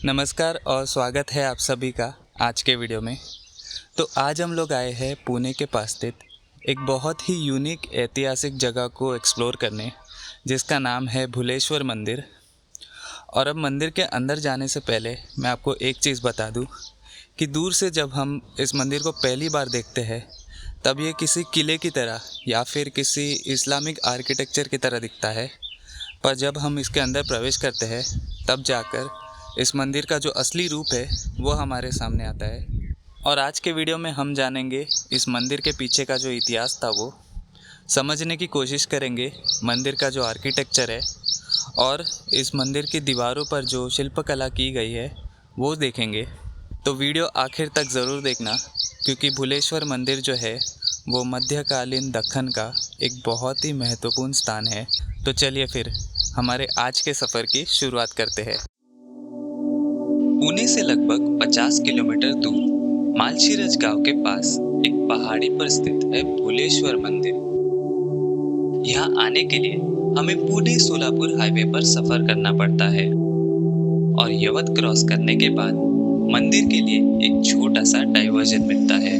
नमस्कार और स्वागत है आप सभी का आज के वीडियो में। तो आज हम लोग आए हैं पुणे के पास स्थित एक बहुत ही यूनिक ऐतिहासिक जगह को एक्सप्लोर करने, जिसका नाम है भुलेश्वर मंदिर। और अब मंदिर के अंदर जाने से पहले मैं आपको एक चीज़ बता दूं कि दूर से जब हम इस मंदिर को पहली बार देखते हैं तब ये किसी किले की तरह या फिर किसी इस्लामिक आर्किटेक्चर की तरह दिखता है, पर जब हम इसके अंदर प्रवेश करते हैं तब जाकर इस मंदिर का जो असली रूप है वो हमारे सामने आता है। और आज के वीडियो में हम जानेंगे इस मंदिर के पीछे का जो इतिहास था वो समझने की कोशिश करेंगे, मंदिर का जो आर्किटेक्चर है और इस मंदिर की दीवारों पर जो शिल्पकला की गई है वो देखेंगे। तो वीडियो आखिर तक ज़रूर देखना, क्योंकि भुलेश्वर मंदिर जो है वो मध्यकालीन दक्कन का एक बहुत ही महत्वपूर्ण स्थान है। तो चलिए फिर हमारे आज के सफ़र की शुरुआत करते हैं। पुणे से लगभग 50 किलोमीटर दूर मालशीरस गांव के पास एक पहाड़ी पर स्थित है भुलेश्वर मंदिर। यहाँ आने के लिए हमें पुणे सोलापुर हाईवे पर सफर करना पड़ता है और यवत क्रॉस करने के बाद मंदिर के लिए एक छोटा सा डाइवर्जन मिलता है,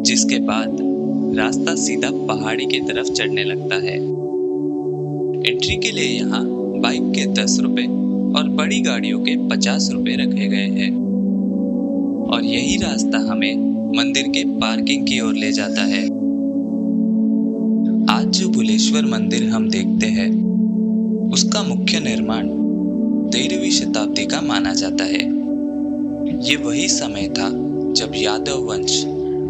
जिसके बाद रास्ता सीधा पहाड़ी की तरफ चढ़ने लगता है। एंट्री के लिए यहाँ बाइक के 10 रुपए और बड़ी गाड़ियों के 50 रुपए रखे गए हैं और यही रास्ता हमें मंदिर के पार्किंग की ओर ले जाता है। आज जो भुलेश्वर मंदिर हम देखते हैं उसका मुख्य निर्माण 13वीं शताब्दी का माना जाता है। ये वही समय था जब यादव वंश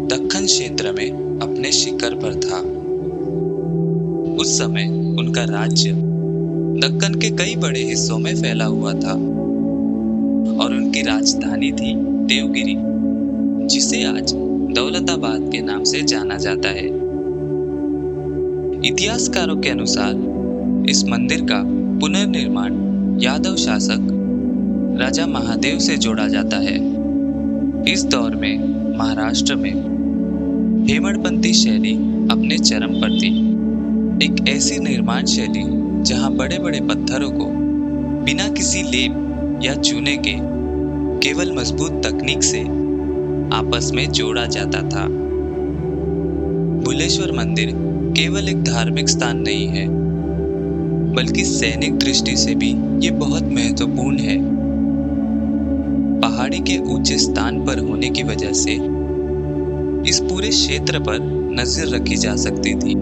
दक्कन क्षेत्र में अपने शिखर पर था। उस समय उनका राज्य दक्कन के कई बड़े हिस्सों में फैला हुआ था और उनकी राजधानी थी देवगिरी, जिसे आज दौलताबाद के नाम से जाना जाता है। इतिहासकारों के अनुसार इस मंदिर का पुनर्निर्माण यादव शासक राजा महादेव से जोड़ा जाता है। इस दौर में महाराष्ट्र में हेमड़पंथी शैली अपने चरम पर थी। एक ऐसी निर्माण शैली जहां बड़े बड़े पत्थरों को बिना किसी लेप या चूने के केवल मजबूत तकनीक से आपस में जोड़ा जाता था। भुलेश्वर मंदिर केवल एक धार्मिक स्थान नहीं है, बल्कि सैनिक दृष्टि से भी ये बहुत महत्वपूर्ण है। पहाड़ी के ऊंचे स्थान पर होने की वजह से इस पूरे क्षेत्र पर नजर रखी जा सकती थी।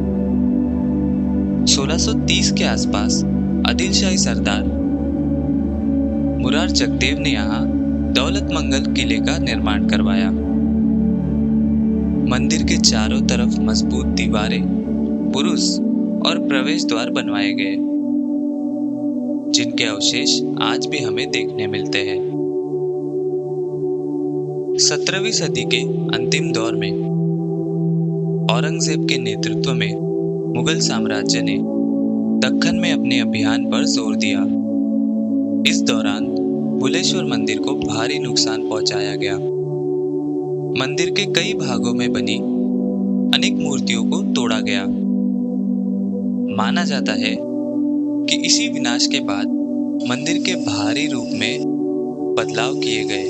1630 के आसपास आदिलशाही सरदार मुरार जगदेव ने यहाँ दौलत मंगल किले का निर्माण करवाया। मंदिर के चारों तरफ मजबूत दीवारें, बुरुज और प्रवेश द्वार बनवाए गए, जिनके अवशेष आज भी हमें देखने मिलते हैं। 17वीं सदी के अंतिम दौर में औरंगजेब के नेतृत्व में मुगल साम्राज्य ने दक्कन में अपने अभियान पर जोर दिया। इस दौरान भुलेश्वर मंदिर को भारी नुकसान पहुंचाया गया। मंदिर के कई भागों में बनी अनेक मूर्तियों को तोड़ा गया। माना जाता है कि इसी विनाश के बाद मंदिर के बाहरी रूप में बदलाव किए गए,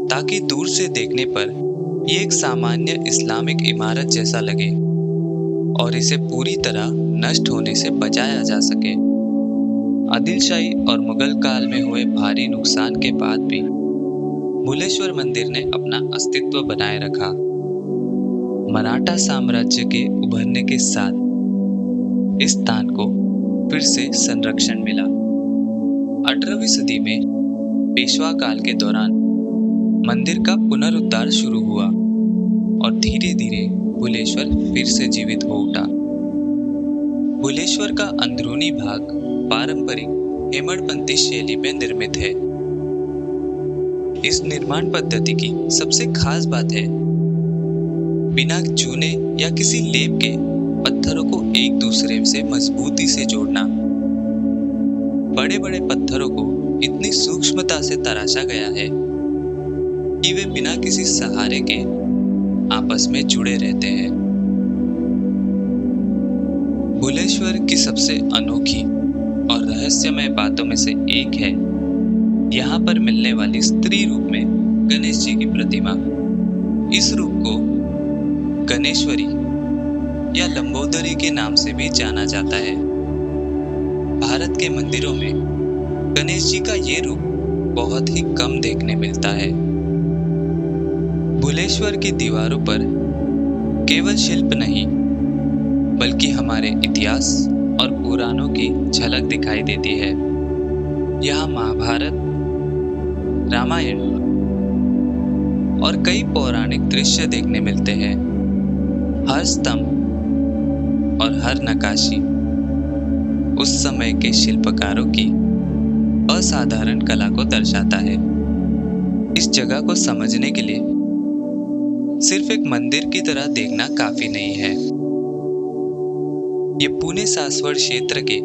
ताकि दूर से देखने पर ये एक सामान्य इस्लामिक इमारत जैसा लगे और इसे पूरी तरह नष्ट होने से बचाया जा सके। आदिलशाही और मुगल काल में हुए भारी नुकसान के बाद भी भुलेश्वर मंदिर ने अपना अस्तित्व बनाए रखा। मराठा साम्राज्य के उभरने के साथ इस स्थान को फिर से संरक्षण मिला। 18वीं सदी में पेशवा काल के दौरान मंदिर का पुनरुद्धार शुरू हुआ और धीरे धीरे भुलेश्वर फिर से जीवित हो उठा। भुलेश्वर का अंदरूनी भाग पारंपरिक हेमड़पंथी शैली में निर्मित है। इस निर्माण पद्धति की सबसे खास बात है बिना चूने या किसी लेप के पत्थरों को एक दूसरे से मजबूती से जोड़ना। बड़े बड़े पत्थरों को इतनी सूक्ष्मता से तराशा गया है कि वे बिना किसी सहारे के आपस में जुड़े रहते हैं। भुलेश्वर की सबसे अनोखी और रहस्यमय बातों में से एक है यहाँ पर मिलने वाली स्त्री रूप में गणेश जी की प्रतिमा, इस रूप को गणेश्वरी या लंबोदरी के नाम से भी जाना जाता है। भारत के मंदिरों में गणेश जी का ये रूप बहुत ही कम देखने मिलता है। भुलेश्वर की दीवारों पर केवल शिल्प नहीं, बल्कि हमारे इतिहास और पुराणों की झलक दिखाई देती है। यहाँ महाभारत, रामायण और कई पौराणिक दृश्य देखने मिलते हैं। हर स्तंभ और हर नक्काशी उस समय के शिल्पकारों की असाधारण कला को दर्शाता है। इस जगह को समझने के लिए सिर्फ एक मंदिर की तरह देखना काफी नहीं है। ये पुणे सासवड़ क्षेत्र के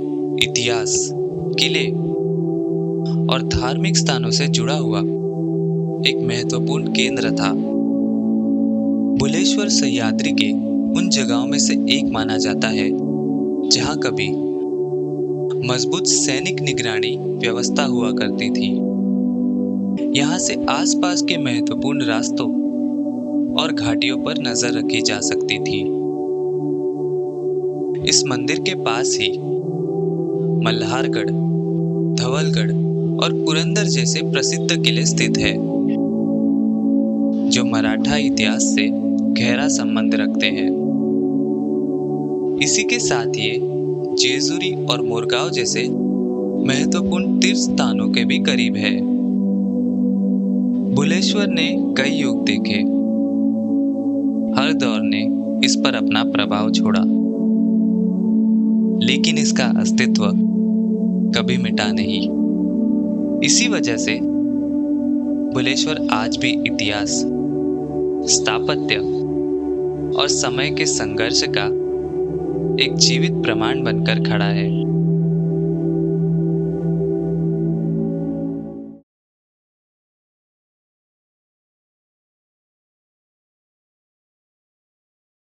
इतिहास, किले और धार्मिक स्थानों से जुड़ा हुआ एक महत्वपूर्ण केंद्र था। भुलेश्वर सह्याद्री के उन जगहों में से एक माना जाता है जहां कभी मजबूत सैनिक निगरानी व्यवस्था हुआ करती थी। यहां से आसपास के महत्वपूर्ण रास्तों और घाटियों पर नजर रखी जा सकती थी। इस मंदिर के पास ही मल्हारगढ़, धवलगढ़ और पुरंदर जैसे प्रसिद्ध किले स्थित है, जो मराठा इतिहास से गहरा संबंध रखते हैं। इसी के साथ ये जेजुरी और मोरगांव जैसे महत्वपूर्ण तीर्थ स्थानों के भी करीब है। भुलेश्वर ने कई युग देखे, हर दौर ने इस पर अपना प्रभाव छोड़ा, लेकिन इसका अस्तित्व कभी मिटा नहीं। इसी वजह से भुलेश्वर आज भी इतिहास, स्थापत्य और समय के संघर्ष का एक जीवित प्रमाण बनकर खड़ा है।